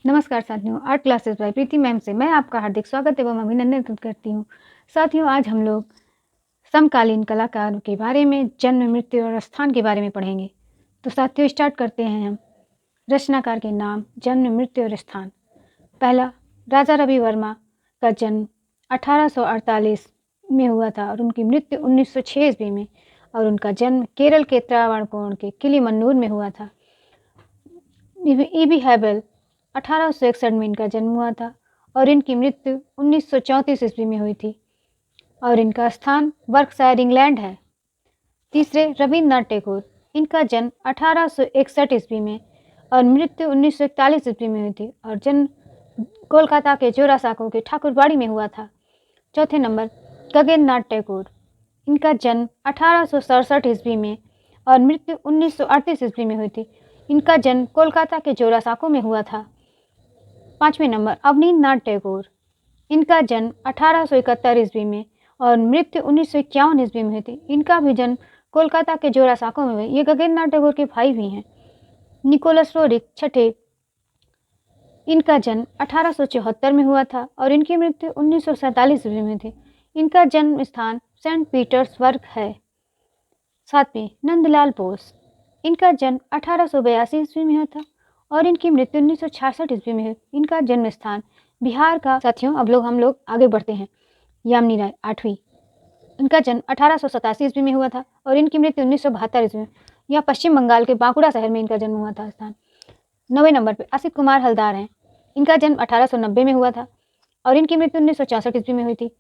नमस्कार साथियों, art classes bye प्रीति ma'am से मैं आपका हार्दिक स्वागत एवं अभिनंदन करती हूँ। साथियों, आज हम लोग समकालीन कलाकार के बारे में, जन्म, मृत्यु और स्थान के बारे में पढ़ेंगे। तो साथियों, स्टार्ट करते हैं हम। रचनाकार के नाम, जन्म, मृत्यु और स्थान। पहला, राजा रवि वर्मा का जन्म 1848 में हुआ था और उनकी मृत्यु 1906 ईस्वी में, और उनका जन्म केरल के त्रावणकोण के किलिमन्नूर में हुआ था। ई.बी. हैबल 1861 में इनका जन्म हुआ था और इनकी मृत्यु 1934 ईस्वी में हुई थी, और इनका स्थान वर्कशायर, इंग्लैंड है। तीसरे, रविन्द्रनाथ टैगोर। इनका जन्म 1861 ईस्वी में और मृत्यु 1941 ईस्वी में हुई थी, और जन्म कोलकाता के जोरासांको के ठाकुरबाड़ी में हुआ था। चौथे नंबर, गगनेन्द्रनाथ टैगोर। इनका जन्म 1867 ईस्वी में और मृत्यु 1938 ईस्वी में हुई थी। इनका जन्म कोलकाता के जोरासांको में हुआ था। पाँचवें नंबर, अवनींद्रनाथ टैगोर। इनका जन्म 1871 ईस्वी में और मृत्यु 1951 ईस्वी में हुई थी। इनका भी जन्म कोलकाता के जोरासांको में हुआ। ये गगनेन्द्रनाथ टैगोर के भाई भी हैं। निकोलस रोरिक छठे। इनका जन्म 1874 में हुआ था और इनकी मृत्यु 1947 ईस्वी में थी। इनका जन्म स्थान सेंट पीटर्सबर्ग है। सातवें, नंदलाल बोस। इनका जन्म 1882 ईस्वी में हुआ था और इनकी मृत्यु 1966 ईस्वी में हुई। इनका जन्म स्थान बिहार का। साथियों, अब हम लोग आगे बढ़ते हैं। यामिनी राय आठवीं। इनका जन्म 1887 ईस्वी में हुआ था और इनकी मृत्यु 1972 ईस्वी में। यह पश्चिम बंगाल के बांकुड़ा शहर में इनका जन्म हुआ था स्थान। 9वें नंबर पर असित कुमार हलदार हैं। इनका जन्म 1890 में हुआ था और इनकी मृत्यु 1964 ईस्वी में हुई थी,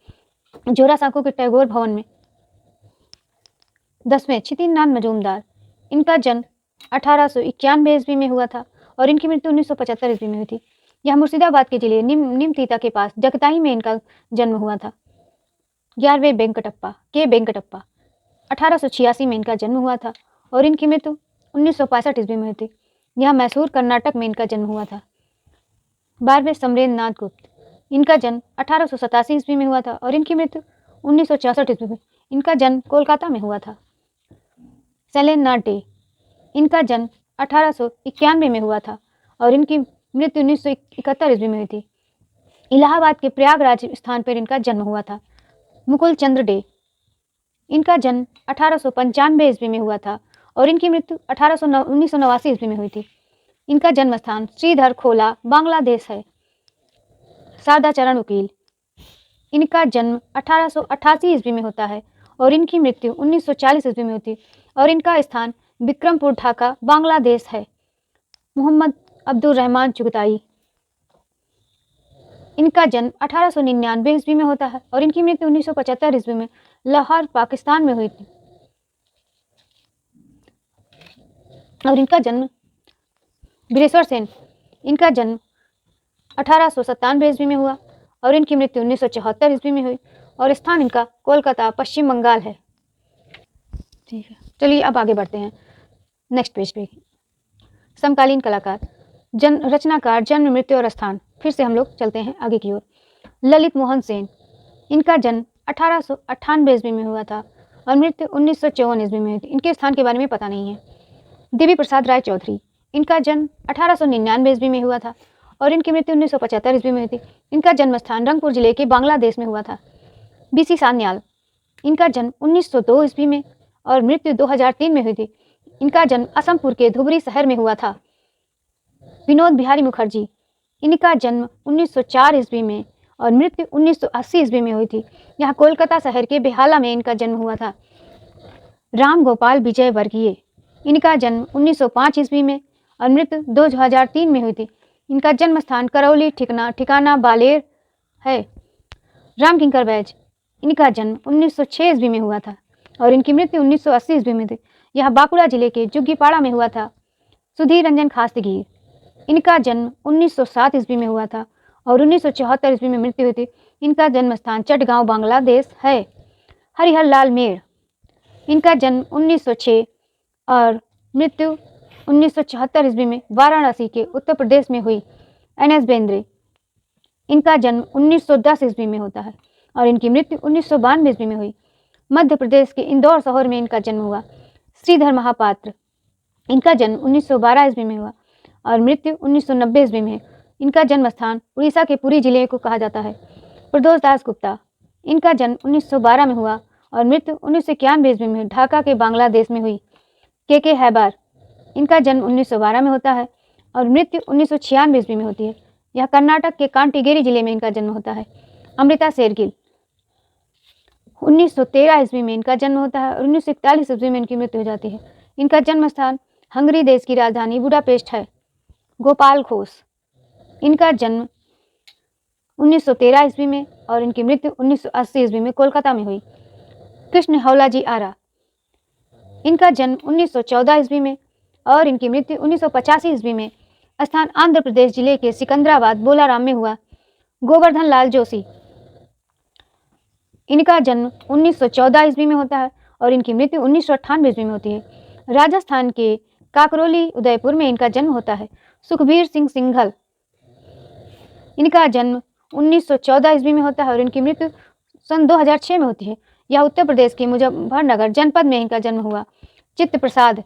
जोरासांको के टैगोर भवन में। 10वें, छितिन मजूमदार। इनका जन्म 1891 ईस्वी में हुआ था और इनकी मृत्यु 1975 ईस्वी में हुई थी। यह मुर्शिदाबाद के जिले निमतीता के पास जगताई में इनका जन्म हुआ था। 11वें, वेंकटप्पा। 1886 में इनका जन्म हुआ था और इनकी मृत्यु 1965 ईस्वी में हुई थी। यह मैसूर, कर्नाटक में इनका जन्म हुआ था। 12वें, समरेंद्र नाथ गुप्त। इनका जन्म 1887 ईस्वी में हुआ था और इनकी मृत्यु 1964 ईस्वी में। इनका जन्म कोलकाता में हुआ था। शैलेंद्रनाथ डे। इनका जन्म 1891 में हुआ था और इनकी मृत्यु 1971 ईस्वी में हुई थी। इलाहाबाद के प्रयागराज स्थान पर इनका जन्म हुआ था। मुकुल चंद्र डे। इनका जन्म 1895 ईस्वी में हुआ था और इनकी मृत्यु 1989 ईस्वी में हुई थी। इनका जन्म स्थान श्रीधर खोला, बांग्लादेश है। शारदा चरण वकील। इनका जन्म 1888 ईस्वी में होता है और इनकी मृत्यु 1940 ईस्वी में होती और इनका स्थान विक्रमपुर, ढाका, बांग्लादेश है। मोहम्मद अब्दुल रहमान चुगताई। इनका जन्म 1899 ईस्वी में होता है और इनकी मृत्यु 1975 ईस्वी में लाहौर, पाकिस्तान में हुई थी। और इनका जन्म बिरेश्वर सेन। इनका जन्म 1897 ईस्वी में हुआ और इनकी मृत्यु 1974 ईस्वी में हुई और स्थान इनका कोलकाता, पश्चिम बंगाल है। ठीक है, चलिए अब आगे बढ़ते हैं नेक्स्ट पेज पे। समकालीन कलाकार, रचनाकार, जन्म, मृत्यु और स्थान। फिर से हम लोग चलते हैं आगे की ओर। ललित मोहन सेन। इनका जन्म 1898 ईस्वी में हुआ था और मृत्यु 1954 ईस्वी में हुई थी। इनके स्थान के बारे में पता नहीं है। देवी प्रसाद राय चौधरी। इनका जन्म 1899 ईस्वी में हुआ था और इनकी मृत्यु 1975 ईस्वी में हुई थी। इनका जन्म स्थान रंगपुर जिले के बांग्लादेश में हुआ था। बीसी सान्याल। इनका जन्म 1902 ईस्वी में और मृत्यु 2003 में हुई थी। इनका जन्म असमपुर के धुबरी शहर में हुआ था। विनोद बिहारी मुखर्जी। इनका जन्म 1904 ईस्वी में और मृत्यु 1980 ईस्वी में हुई थी। यहाँ कोलकाता शहर के बेहाला में इनका जन्म हुआ था। राम गोपाल विजय वर्गीय। इनका जन्म 1905 ईस्वी में और मृत्यु 2003 में हुई थी। इनका जन्म स्थान करौली, ठिकाना बालेर है। राम किंकर बैज। इनका जन्म 1906 ईस्वी में हुआ था और इनकी मृत्यु 1980 ईस्वी में थी। यह बांकुड़ा जिले के जुग्गीपाड़ा में हुआ था। सुधीर रंजन खास्तीगीर। इनका जन्म 1907 ईस्वी में हुआ था और 1974 ईस्वी में मृत्यु हुई थी। इनका जन्म स्थान चटगांव, बांग्लादेश है। हरिहर लाल मेड़। इनका जन्म 1906 और मृत्यु 1974 ईस्वी में वाराणसी के उत्तर प्रदेश में हुई। एनएस बेंद्रे। इनका जन्म 1910 ईस्वी में होता है और इनकी मृत्यु 1992 ईस्वी में हुई। मध्य प्रदेश के इंदौर शहर में इनका जन्म हुआ। श्रीधर महापात्र। इनका जन्म 1912 ईस्वी में हुआ और मृत्यु 1990 ईस्वी में है। इनका जन्म स्थान उड़ीसा के पुरी जिले को कहा जाता है। प्रदोष दास गुप्ता, इनका जन्म 1912 में हुआ और मृत्यु 1991 ईस्वी में ढाका के बांग्लादेश में हुई। के हैबार, इनका जन्म 1912 में होता है और मृत्यु 1996 ईस्वी में होती है। यह कर्नाटक के कांटीगेरी जिले में इनका जन्म होता है। अमृता शेरगिल, 1913 ईस्वी में इनका जन्म होता है और 1941 ईस्वी में इनकी मृत्यु हो जाती है। इनका जन्म स्थान हंगरी देश की राजधानी बुडापेस्ट है। गोपाल घोष, इनका जन्म 1913 ईस्वी में और इनकी मृत्यु 1980 ईस्वी में कोलकाता में हुई। कृष्ण हौलाजी आरा, इनका जन्म 1914 ईस्वी में और इनकी मृत्यु 1985 ईस्वी में स्थान आंध्र प्रदेश जिले के सिकंदराबाद बोलाराम में हुआ। गोवर्धन लाल जोशी, इनका जन्म 1914 ईस्वी में होता है और इनकी मृत्यु 1998 ईस्वी में होती है। राजस्थान के काकरोली उदयपुर में इनका जन्म होता है। सुखबीर सिंह सिंघल, इनका जन्म 1914 ईस्वी में होता है और इनकी मृत्यु सन 2006 में होती है। यह उत्तर प्रदेश के मुजफ्फरनगर जनपद में इनका जन्म हुआ। चित्त प्रसाद,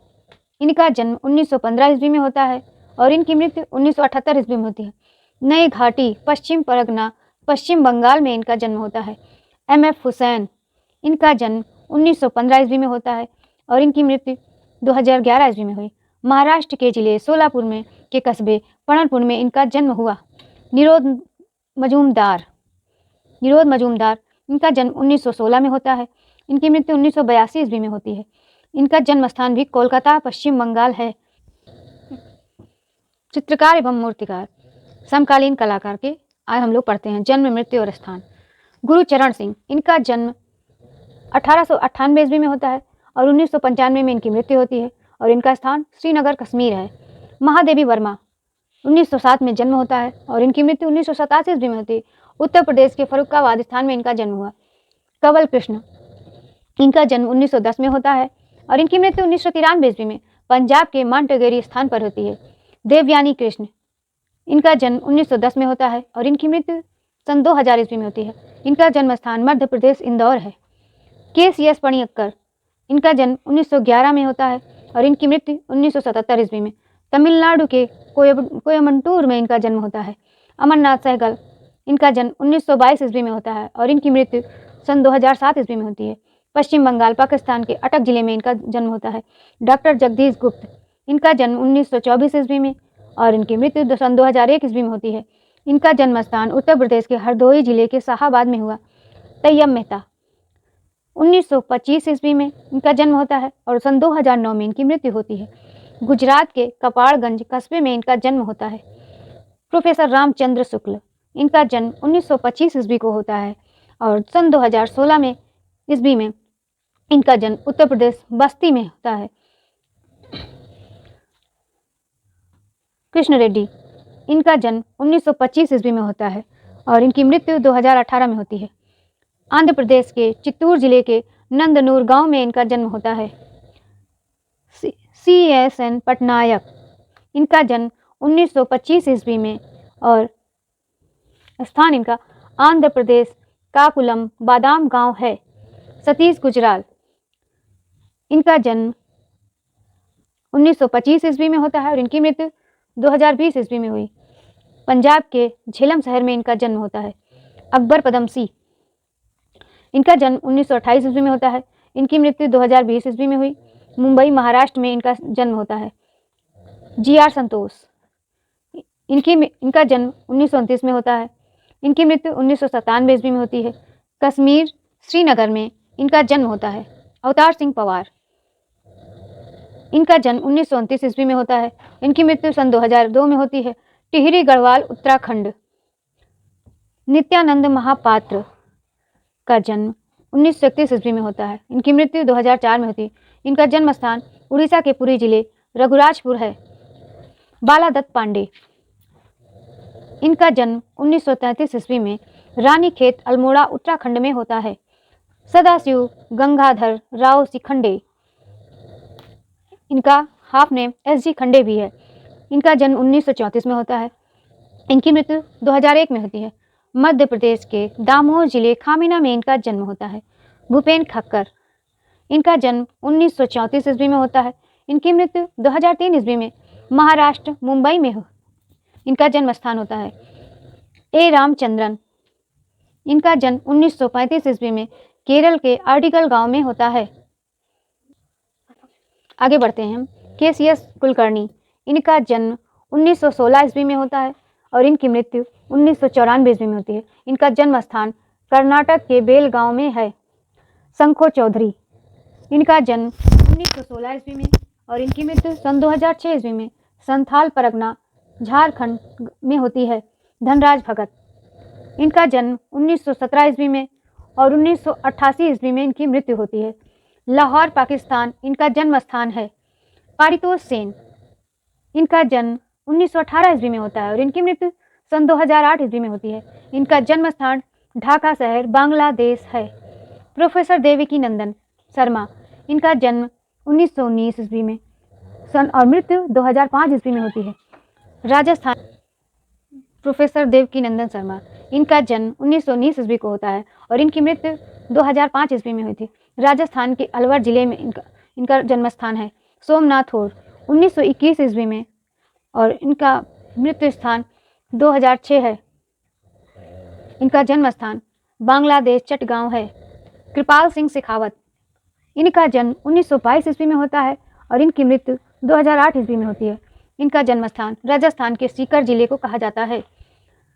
इनका जन्म 1915 ईस्वी में होता है और इनकी मृत्यु 1978 ईस्वी में होती है। नई घाटी पश्चिम परगना पश्चिम बंगाल में इनका जन्म होता है। MF हुसैन, इनका जन्म 1915 ईस्वी में होता है और इनकी मृत्यु 2011 ईस्वी में हुई। महाराष्ट्र के जिले सोलापुर में के कस्बे पणनपुर में इनका जन्म हुआ। निरोध मजूमदार, इनका जन्म 1916 में होता है। इनकी मृत्यु 1982 ईस्वी में होती है। इनका जन्म स्थान भी कोलकाता पश्चिम बंगाल है। चित्रकार एवं मूर्तिकार, समकालीन कलाकार के आज हम लोग पढ़ते हैं जन्म, मृत्यु और स्थान। गुरुचरण सिंह, इनका जन्म 1898 ईस्वी में होता है और 1995 में इनकी मृत्यु होती है और इनका स्थान श्रीनगर कश्मीर है। महादेवी वर्मा, 1907 में जन्म होता है और इनकी मृत्यु 1987 ईस्वी में होती है। उत्तर प्रदेश के फर्रुखाबाद स्थान में इनका जन्म हुआ। कंवल कृष्ण, इनका जन्म 1910 में होता है और इनकी मृत्यु 1993 ईस्वी में पंजाब के मांटेगेरी स्थान पर होती है। देवयानी कृष्ण, इनका जन्म 1910 में होता है और इनकी मृत्यु सन 2000 ईस्वी में होती है। इनका जन्म स्थान मध्य प्रदेश इंदौर है। KCS पणियक्कर, इनका जन्म 1911 में होता है और इनकी मृत्यु 1977 ईस्वी में तमिलनाडु के कोयम्बटूर में इनका जन्म होता है। अमरनाथ सहगल, इनका जन्म 1922 ईस्वी में होता है और इनकी मृत्यु सन 2007 ईस्वी में होती है। पश्चिम बंगाल पाकिस्तान के अटक जिले में इनका जन्म होता है। डॉक्टर जगदीश गुप्त, इनका जन्म 1924 ईस्वी में और इनकी मृत्यु सन 2001 ईस्वी में होती है। इनका जन्म स्थान उत्तर प्रदेश के हरदोई जिले के शाहाबाद में हुआ। तैयब मेहता, 1925 ईस्वी में इनका जन्म होता है और सन 2009 में इनकी मृत्यु होती है। गुजरात के कपाड़गंज कस्बे में इनका जन्म होता है। प्रोफेसर रामचंद्र शुक्ल, इनका जन्म 1925 ईस्वी को होता है और सन 2016 में ईस्वी में इनका जन्म उत्तर प्रदेश बस्ती में होता है। कृष्ण रेड्डी, इनका जन्म 1925 ईस्वी में होता है और इनकी मृत्यु 2018 में होती है। आंध्र प्रदेश के चित्तूर जिले के नंदनूर गांव में इनका जन्म होता है। CSN पटनायक, इनका जन्म 1925 ईस्वी में और स्थान इनका आंध्र प्रदेश काकुलम बादाम गांव है। सतीश गुजराल, इनका जन्म 1925 ईस्वी में होता है और इनकी मृत्यु 2020 ईस्वी में हुई। पंजाब के झेलम शहर में इनका जन्म होता है। अकबर पदमसी, इनका जन्म 1928 ईस्वी में होता है। इनकी मृत्यु 2020 ईस्वी में हुई। मुंबई महाराष्ट्र में इनका जन्म होता है। GR संतोष, इनका जन्म 1929 में होता है। इनकी मृत्यु 1997 ईस्वी में होती है। कश्मीर श्रीनगर में इनका जन्म होता है। अवतार सिंह पवार, इनका जन्म 1929 ईस्वी में होता है। इनकी मृत्यु सन 2002 में होती है। टिहरी गढ़वाल उत्तराखंड। नित्यानंद महापात्र का जन्म 1931 ईस्वी में होता है। इनकी मृत्यु 2004 में होती है। इनका जन्म स्थान उड़ीसा के पुरी जिले रघुराजपुर है। बाला दत्त पांडे, इनका जन्म 1933 ईस्वी में रानीखेत अल्मोड़ा उत्तराखंड में होता है। सदाशिव गंगाधर राव शिखंडे, इनका हाफ नेम SG खंडे भी है। इनका जन्म 1934 में होता है। इनकी मृत्यु 2001 में होती है। मध्य प्रदेश के दामोह जिले खामिना में इनका जन्म होता है। भूपेन खक्कर, इनका जन्म 1934 ईस्वी में होता है। इनकी मृत्यु 2003 ईस्वी में महाराष्ट्र मुंबई में इनका जन्म स्थान होता है। ए रामचंद्रन, इनका जन्म 1935 ईस्वी में केरल के आर्टिकल गांव में होता है। आगे बढ़ते हैं हम। केसीएस कुलकर्णी, इनका जन्म 1916 ईस्वी में होता है और इनकी मृत्यु 1994 ईस्वी में होती है। इनका जन्म स्थान कर्नाटक के बेलगांव में है। शंखो चौधरी, इनका जन्म 1916 ईस्वी में और इनकी मृत्यु सन 2006 ईस्वी में संथाल परगना झारखंड में होती है। धनराज भगत, इनका जन्म 1917 ईस्वी में और 1988 ईस्वी में इनकी मृत्यु होती है। लाहौर पाकिस्तान इनका जन्म स्थान है। पारितोष सेन, इनका जन्म 1918 ईस्वी में होता है और इनकी मृत्यु सन 2008 ईस्वी में होती है। इनका जन्म स्थान ढाका शहर बांग्लादेश है। प्रोफेसर देवकी नंदन शर्मा, इनका जन्म 1919 ईस्वी में और मृत्यु 2005 ईस्वी में होती है। राजस्थान, प्रोफेसर देवकी नंदन शर्मा, इनका जन्म 1919 ईस्वी को होता है और इनकी मृत्यु 2005 ईस्वी में हुई थी। राजस्थान के अलवर जिले में इनका जन्म स्थान है। सोमनाथ और 1921 ईस्वी में और इनका मृत्यु स्थान 2006 है। इनका जन्म स्थान बांग्लादेश चटगांव है। कृपाल सिंह शेखावत, इनका जन्म 1922 ईस्वी में होता है और इनकी मृत्यु 2008 ईस्वी में होती है। इनका जन्म स्थान राजस्थान के सीकर जिले को कहा जाता है।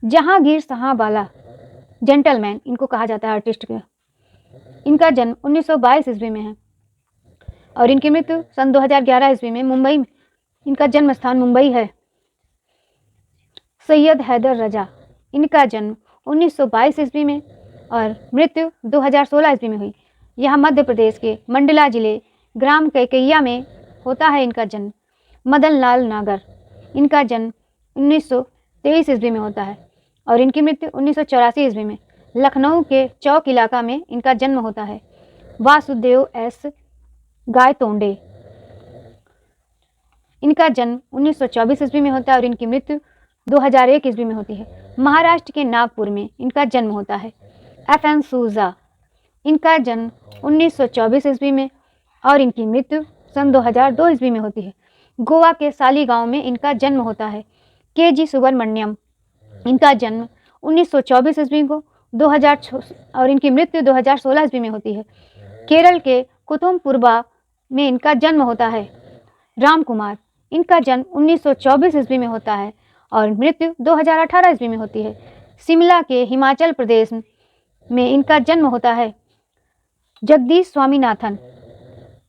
जहांगीर शाहबाला जेंटलमैन इनको कहा जाता है आर्टिस्ट के। इनका जन्म 1922 ईस्वी में है और इनकी मृत्यु सन 2011 ईस्वी में मुंबई में, इनका जन्म स्थान मुंबई है। सैयद हैदर रजा, इनका जन्म 1922 ईस्वी में और मृत्यु 2016 ईस्वी में हुई। यह मध्य प्रदेश के मंडला जिले ग्राम कैकैया में होता है इनका जन्म। मदन लाल नागर, इनका जन्म 1923 ईस्वी में होता है और इनकी मृत्यु 1984 ईस्वी में लखनऊ के चौक इलाका में इनका जन्म होता है। वासुदेव एस गायतोंडे, इनका जन्म 1924 ईस्वी में होता है और इनकी मृत्यु 2001 ईस्वी में होती है। महाराष्ट्र के नागपुर में इनका जन्म होता है। FN सूजा, इनका जन्म 1924 ईस्वी में और इनकी मृत्यु सन 2002 ईस्वी में होती है। गोवा के सालीगांव में इनका जन्म होता है। KG सुब्रमण्यम, इनका जन्म 1924 ईस्वी को 2006 और इनकी मृत्यु 2016 ईस्वी में होती है। केरल के कुतुमपुरबा में इनका जन्म होता है। राम कुमार, इनका जन्म 1924 ईस्वी में होता है और मृत्यु 2018 ईस्वी में होती है। शिमला के हिमाचल प्रदेश में इनका जन्म होता है। जगदीश स्वामीनाथन,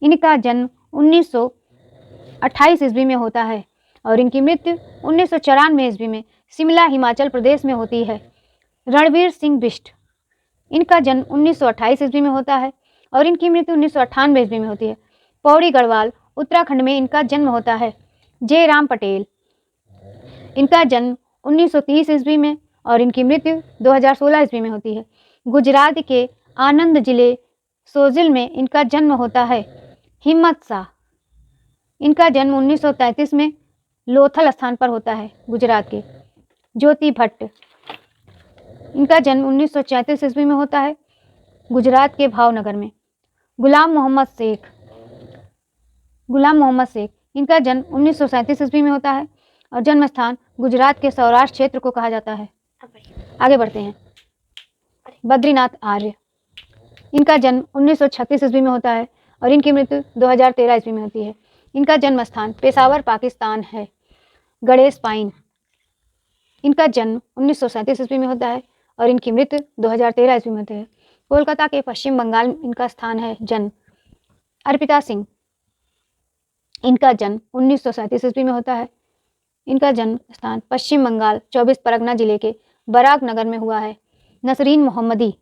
इनका जन्म 1928 ईस्वी में होता है और इनकी मृत्यु 1994 ईस्वी में शिमला हिमाचल प्रदेश में होती है। रणवीर सिंह बिष्ट, इनका जन्म 1928 ईस्वी में होता है और इनकी मृत्यु 1998 ईस्वी में होती है। पौड़ी गढ़वाल उत्तराखंड में इनका जन्म होता है। जयराम पटेल, इनका जन्म 1930 ईस्वी में और इनकी मृत्यु 2016 ईस्वी में होती है। गुजरात के आनंद जिले सोजिल में इनका जन्म होता है। हिम्मत शाह, इनका जन्म 1933 में लोथल स्थान पर होता है गुजरात के। ज्योति भट्ट, इनका जन्म 1934 ईस्वी में होता है गुजरात के भावनगर में। गुलाम मोहम्मद शेख, इनका जन्म 1937 ईस्वी में होता है और जन्म स्थान गुजरात के सौराष्ट्र क्षेत्र को कहा जाता है। आगे बढ़ते हैं। बद्रीनाथ आर्य, इनका जन्म 1936 ईस्वी में होता है और इनकी मृत्यु 2013 ईस्वी में होती है। इनका जन्म स्थान पेशावर पाकिस्तान है। गणेश पाइन, इनका जन्म 1937 ईस्वी में होता है और इनकी मृत्यु 2013 ईस्वी में होती है। कोलकाता के पश्चिम बंगाल में इनका स्थान है जन्म। अर्पिता सिंह, इनका जन्म 1937 ईस्वी में होता है। इनका जन्म स्थान पश्चिम बंगाल 24 परगना जिले के बराक नगर में हुआ है। नसरीन मोहम्मदी,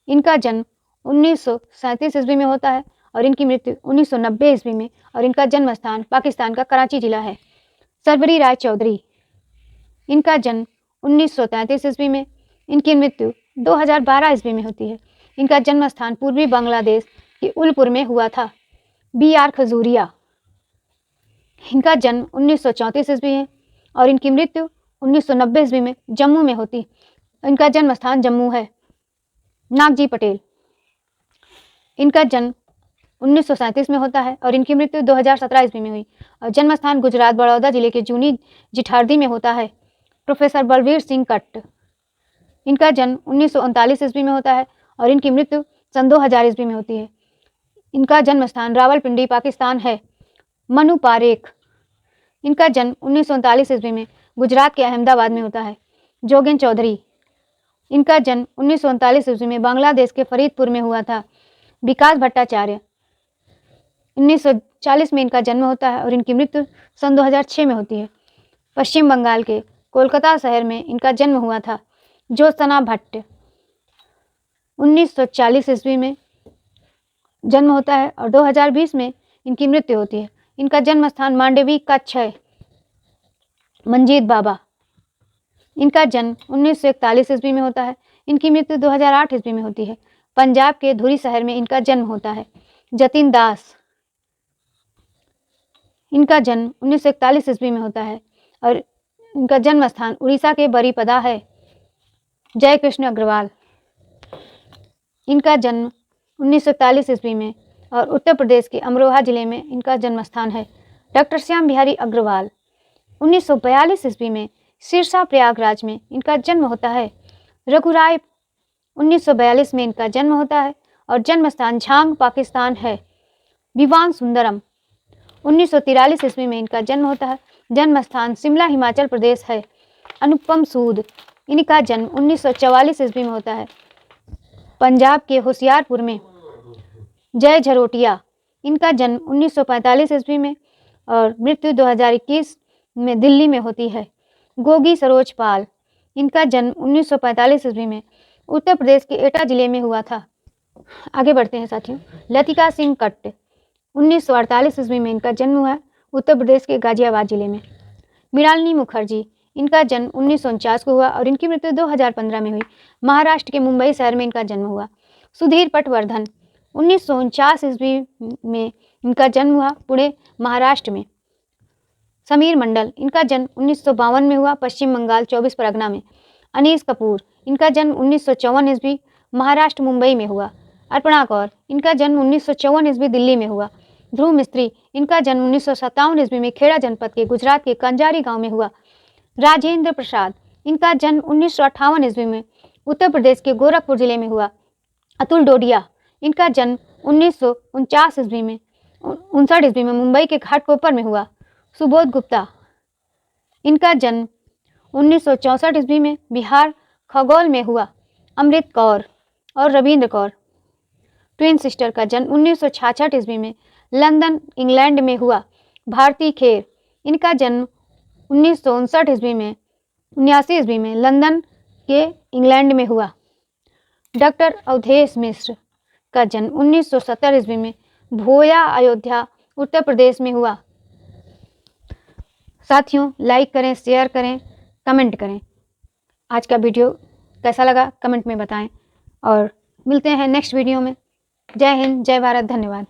इनका जन्म 1937 ईस्वी में होता है और इनकी मृत्यु 1990 ईस्वी में और इनका जन्म स्थान पाकिस्तान का कराची जिला है। सरवरी राय चौधरी, इनका जन्म 1933 ईस्वी में, इनकी मृत्यु 2012 ईस्वी में होती है। इनका जन्म स्थान पूर्वी बांग्लादेश के उलपुर में हुआ था। BR खजूरिया, इनका जन्म 1934 ईस्वी है और इनकी मृत्यु 1990 ईस्वी में जम्मू में होती। इनका जन्म स्थान जम्मू है। नागजी पटेल, इनका जन्म 1937 में होता है और इनकी मृत्यु 2017 ईस्वी में हुई और जन्म स्थान गुजरात बड़ौदा जिले के जूनी जिठारदी में होता है। प्रोफेसर बलवीर सिंह कट्ट, इनका जन्म 1939 ईस्वी में होता है और इनकी मृत्यु सन 2000 ईस्वी में होती है। इनका जन्म स्थान रावलपिंडी पाकिस्तान है। मनु पारेख, इनका जन्म 1939 ईस्वी में गुजरात के अहमदाबाद में होता है। जोगेन चौधरी, इनका जन्म 1939 ईस्वी में बांग्लादेश के फरीदपुर में हुआ था। विकास भट्टाचार्य, 1940 में इनका जन्म होता है और इनकी मृत्यु सन 2006 में होती है। पश्चिम बंगाल के कोलकाता शहर में इनका जन्म हुआ था। ज्योत्सना भट्ट, 1940 ईस्वी में जन्म होता है और 2020 में इनकी मृत्यु होती है। इनका जन्म स्थान मांडवी कच्छ है। मंजीत बाबा, इनका जन्म 1941 ईस्वी में होता है। इनकी मृत्यु 2008 ईस्वी में होती है। पंजाब के धुरी शहर में इनका जन्म होता है। जतिन दास, इनका जन्म 1941 ईस्वी में होता है और इनका जन्म स्थान उड़ीसा के बरीपदा है। जय कृष्ण अग्रवाल, इनका जन्म 1941 ईस्वी में और उत्तर प्रदेश के अमरोहा जिले में इनका जन्म स्थान है। डॉक्टर श्याम बिहारी अग्रवाल, 1942 ईस्वी में सिरसा प्रयागराज में इनका जन्म होता है। रघुराय, 1942 में इनका जन्म होता है और जन्म स्थान झांग पाकिस्तान है। विवान सुंदरम, 1943 ईस्वी में इनका जन्म होता है। जन्म स्थान शिमला हिमाचल प्रदेश है। अनुपम सूद, इनका जन्म 1944 ईस्वी में होता है। पंजाब के होशियारपुर में। जय झरोटिया, इनका जन्म 1945 ईस्वी में और मृत्यु 2021 में दिल्ली में होती है। गोगी सरोज पाल, इनका जन्म 1945 ईस्वी में उत्तर प्रदेश के एटा जिले में हुआ था। आगे बढ़ते हैं साथियों। लतिका सिंह कट्ट, 1948 ईस्वी में इनका जन्म हुआ उत्तर प्रदेश के गाजियाबाद जिले में। मृणालिनी मुखर्जी, इनका जन्म 1949 को हुआ और इनकी मृत्यु 2015 में हुई। महाराष्ट्र के मुंबई शहर में इनका जन्म हुआ। सुधीर पटवर्धन, 1949 ईस्वी में इनका जन्म हुआ पुणे महाराष्ट्र में। समीर मंडल, इनका जन्म 1952 में हुआ पश्चिम बंगाल 24 परगना में। अनीस कपूर, इनका जन्म 1954 ईस्वी महाराष्ट्र मुंबई में हुआ। अर्पणा कौर, इनका जन्म 1954 ईस्वी दिल्ली में हुआ। ध्रुव मिस्त्री, इनका जन्म 1957 ईस्वी में खेड़ा जनपद के गुजरात के कंजारी गांव में हुआ। राजेंद्र प्रसाद, इनका जन्म 1958 ईस्वी में उत्तर प्रदेश के गोरखपुर जिले में हुआ। अतुल डोडिया, इनका जन्म 1959 ईस्वी में 59 ईस्वी में मुंबई के घाटकोपर में हुआ। सुबोध गुप्ता, इनका जन्म 1964 ईस्वी में बिहार खगोल में हुआ। अमृत कौर और रविंद्र कौर, ट्विन सिस्टर, का जन्म 1966 ईस्वी में लंदन इंग्लैंड में हुआ। भारती खेर, इनका जन्म 1959 ईस्वी में 79 ईस्वी में लंदन के इंग्लैंड में हुआ। डॉक्टर अवधेश मिश्र का जन्म 1970 ईस्वी में भोया अयोध्या उत्तर प्रदेश में हुआ। साथियों, लाइक करें, शेयर करें, कमेंट करें। आज का वीडियो कैसा लगा कमेंट में बताएं और मिलते हैं नेक्स्ट वीडियो में। जय हिंद, जय भारत, धन्यवाद।